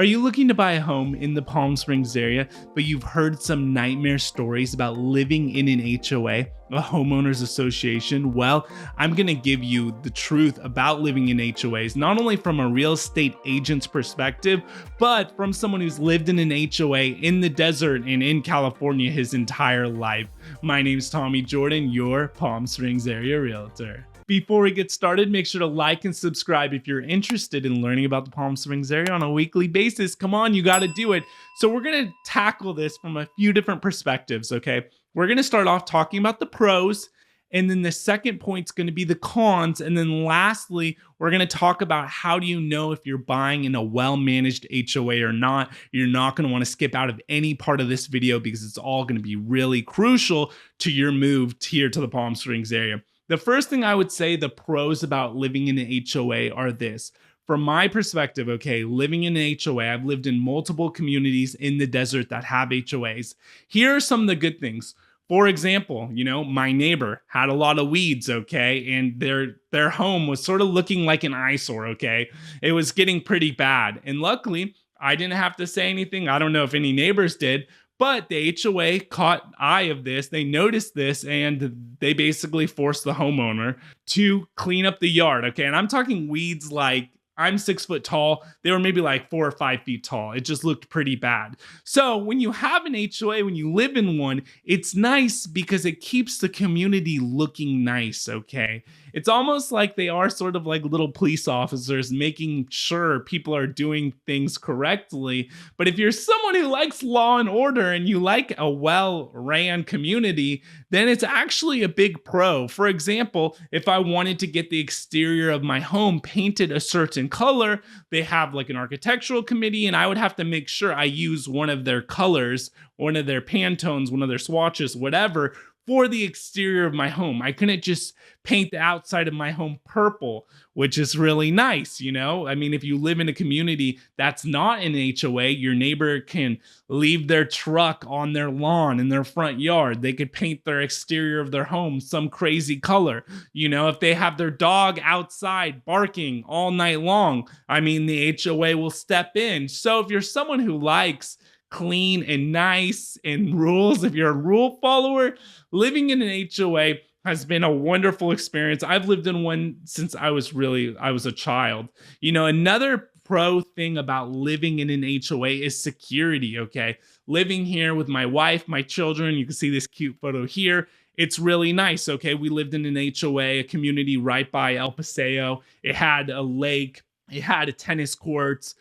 Are you looking to buy a home in the Palm Springs area, but you've heard some nightmare stories about living in an HOA, a homeowners association? Well, I'm going to give you the truth about living in HOAs, not only from a real estate agent's perspective, but from someone who's lived in an HOA in the desert and in California his entire life. My name is Tommy Jordan, your Palm Springs area realtor. Before we get started, make sure to like and subscribe if you're interested in learning about the Palm Springs area on a weekly basis. Come on, you got to do it. So we're going to tackle this from a few different perspectives, okay? We're going to start off talking about the pros, and then the second point is going to be the cons, and then lastly, we're going to talk about how do you know if you're buying in a well-managed HOA or not. You're not going to want to skip out of any part of this video because it's all going to be really crucial to your move here to the Palm Springs area. The first thing I would say, the pros about living in an HOA are this. From my perspective, okay, living in an HOA, I've lived in multiple communities in the desert that have HOAs. Here are some of the good things. For example, my neighbor had a lot of weeds, okay, and their home was sort of looking like an eyesore, okay. It was getting pretty bad, and luckily, I didn't have to say anything. I don't know if any neighbors did, but the HOA caught eye of this, they noticed this, and they basically forced the homeowner to clean up the yard, okay? And I'm talking weeds like, I'm 6 foot tall. They were maybe like 4 or 5 feet tall. It just looked pretty bad. So when you have an HOA, when you live in one, it's nice because it keeps the community looking nice, okay? It's almost like they are sort of like little police officers making sure people are doing things correctly. But if you're someone who likes law and order and you like a well-ran community, then it's actually a big pro. For example, if I wanted to get the exterior of my home painted a certain color, they have like an architectural committee, and I would have to make sure I use one of their colors, one of their Pantones, one of their swatches, whatever, for the exterior of my home. I couldn't just paint the outside of my home purple, which is really nice, I mean, if you live in a community that's not an HOA, your neighbor can leave their truck on their lawn in their front yard. They could paint their exterior of their home some crazy color. If they have their dog outside barking all night long, I mean, the HOA will step in. So if you're someone who likes clean and nice and rules, if you're a rule follower, living in an HOA has been a wonderful experience. I've lived in one since I was a child. Another pro thing about living in an HOA is security, okay? Living here with my wife, my children, you can see this cute photo here. It's really nice, okay? We lived in an HOA, a community right by El Paseo. It had a lake. It had a tennis courts.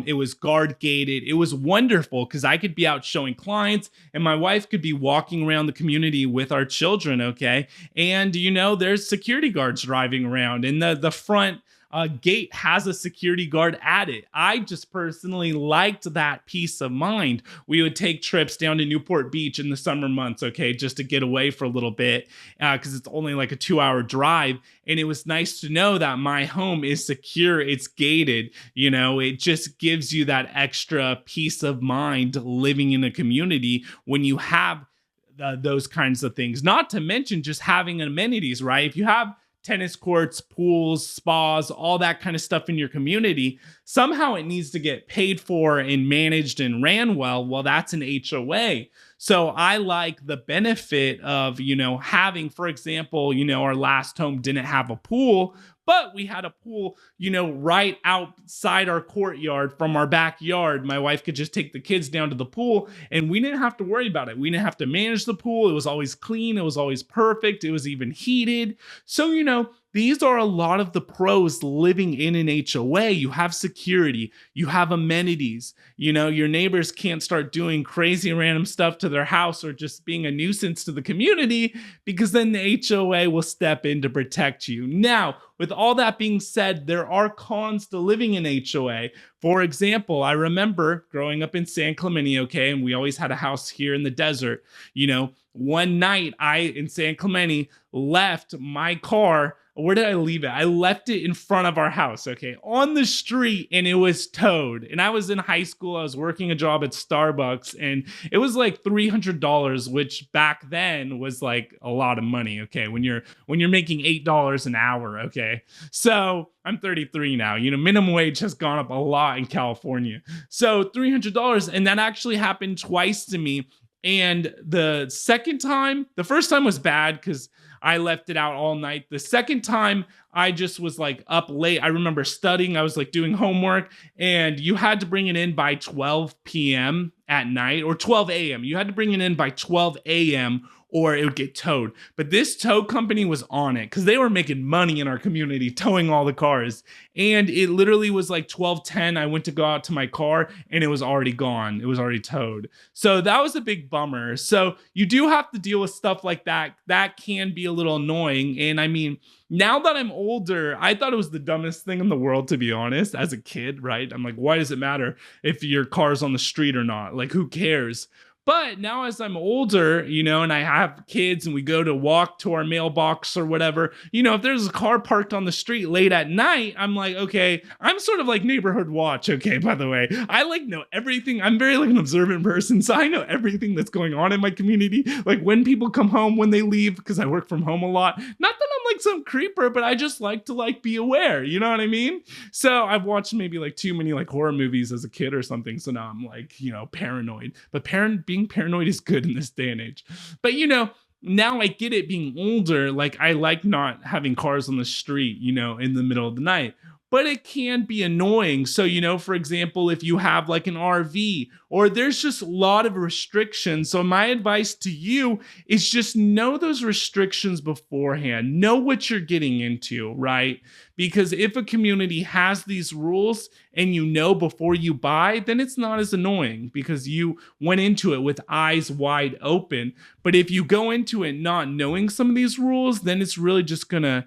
It was guard gated. It was wonderful because I could be out showing clients and my wife could be walking around the community with our children, okay? And, there's security guards driving around, and the front gate has a security guard at it. I just personally liked that peace of mind. We would take trips down to Newport Beach in the summer months, okay, just to get away for a little bit because it's only like a 2-hour drive. And it was nice to know that my home is secure. It's gated. It just gives you that extra peace of mind living in a community when you have those kinds of things. Not to mention just having amenities, right? If you have tennis courts, pools, spas, all that kind of stuff in your community, somehow it needs to get paid for and managed and ran well. Well, that's an HOA. So I like the benefit of, having, for example, our last home didn't have a pool, but we had a pool, right outside our courtyard from our backyard. My wife could just take the kids down to the pool and we didn't have to worry about it. We didn't have to manage the pool. It was always clean. It was always perfect. It was even heated. So, these are a lot of the pros living in an HOA. You have security, you have amenities, your neighbors can't start doing crazy random stuff to their house or just being a nuisance to the community because then the HOA will step in to protect you. Now, with all that being said, there are cons to living in HOA. For example, I remember growing up in San Clemente, okay, and we always had a house here in the desert. One night in San Clemente left my car where did I leave it? I left it in front of our house, okay, on the street, and it was towed. And I was in high school. I was working a job at Starbucks, and it was like $300, which back then was like a lot of money, okay, when you're making $8 an hour, okay. So I'm 33 now. Minimum wage has gone up a lot in California. So $300, and that actually happened twice to me. And the first time was bad because I left it out all night. The second time, I just was like up late. I remember studying. I was like doing homework, and you had to bring it in by 12 p.m. at night, or 12 a.m. You had to bring it in by 12 a.m. or it would get towed. But this tow company was on it because they were making money in our community towing all the cars. And it literally was like 12:10. I went to go out to my car and it was already gone. It was already towed. So that was a big bummer. So you do have to deal with stuff like that. That can be a little annoying. And I mean, now that I'm older, I thought it was the dumbest thing in the world, to be honest, as a kid, right? I'm like, why does it matter if your car's on the street or not? Like, who cares? But now as I'm older, and I have kids and we go to walk to our mailbox or whatever, if there's a car parked on the street late at night, I'm like, okay, I'm sort of like neighborhood watch. Okay, by the way, I know everything. I'm very like an observant person. So I know everything that's going on in my community. Like when people come home, when they leave, because I work from home a lot. Not that I'm like some creeper, but I just like to be aware. You know what I mean? So I've watched maybe like too many like horror movies as a kid or something. So now I'm like, paranoid. But being paranoid is good in this day and age. But now I get it, being older, like I like not having cars on the street, in the middle of the night. But it can be annoying. So, for example, if you have like an RV, or there's just a lot of restrictions. So my advice to you is just know those restrictions beforehand. Know what you're getting into, right? Because if a community has these rules and before you buy, then it's not as annoying because you went into it with eyes wide open. But if you go into it not knowing some of these rules, then it's really just gonna,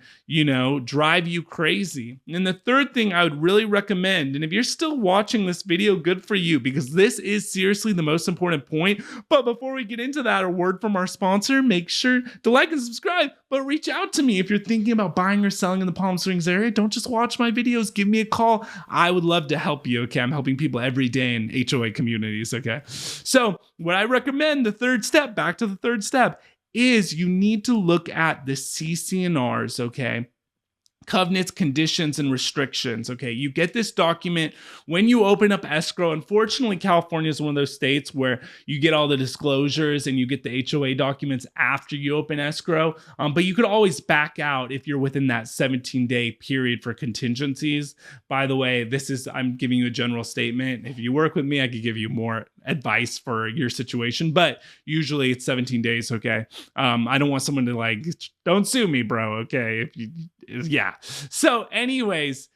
drive you crazy. And the third thing I would really recommend, and if you're still watching this video, good for you, because this is seriously the most important point. But before we get into that, a word from our sponsor, make sure to like and subscribe, but reach out to me if you're thinking about buying or selling in the Palm Springs area. Don't just watch my videos, give me a call. I would love to help you, okay? I'm helping people every day in HOA communities, okay? So what I recommend, back to the third step, is you need to look at the CC&Rs, okay? Covenants, conditions, and restrictions. Okay, you get this document when you open up escrow. Unfortunately, California is one of those states where you get all the disclosures and you get the HOA documents after you open escrow. But you could always back out if you're within that 17-day period for contingencies. By the way, I'm giving you a general statement. If you work with me, I could give you more advice for your situation, but usually it's 17 days. Okay. I don't want someone to don't sue me, bro. Okay. Yeah. So anyways,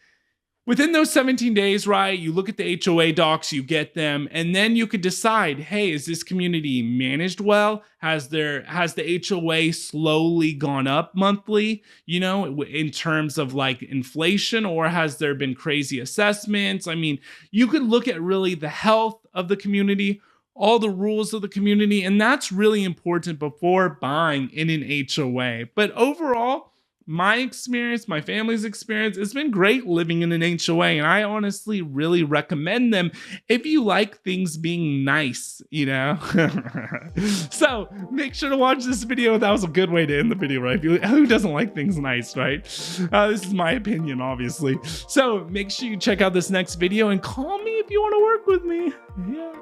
within those 17 days, right, you look at the HOA docs, you get them, and then you could decide, hey, is this community managed well? Has the HOA slowly gone up monthly, in terms of like inflation, or has there been crazy assessments? I mean, you could look at really the health of the community, all the rules of the community, and that's really important before buying in an HOA. But overall, my experience, my family's experience, it's been great living in an HOA, and I honestly really recommend them if you like things being nice, So make sure to watch this video. That was a good way to end the video, right? Who doesn't like things nice, right? This is my opinion, obviously. So make sure you check out this next video and call me if you want to work with me. Yeah.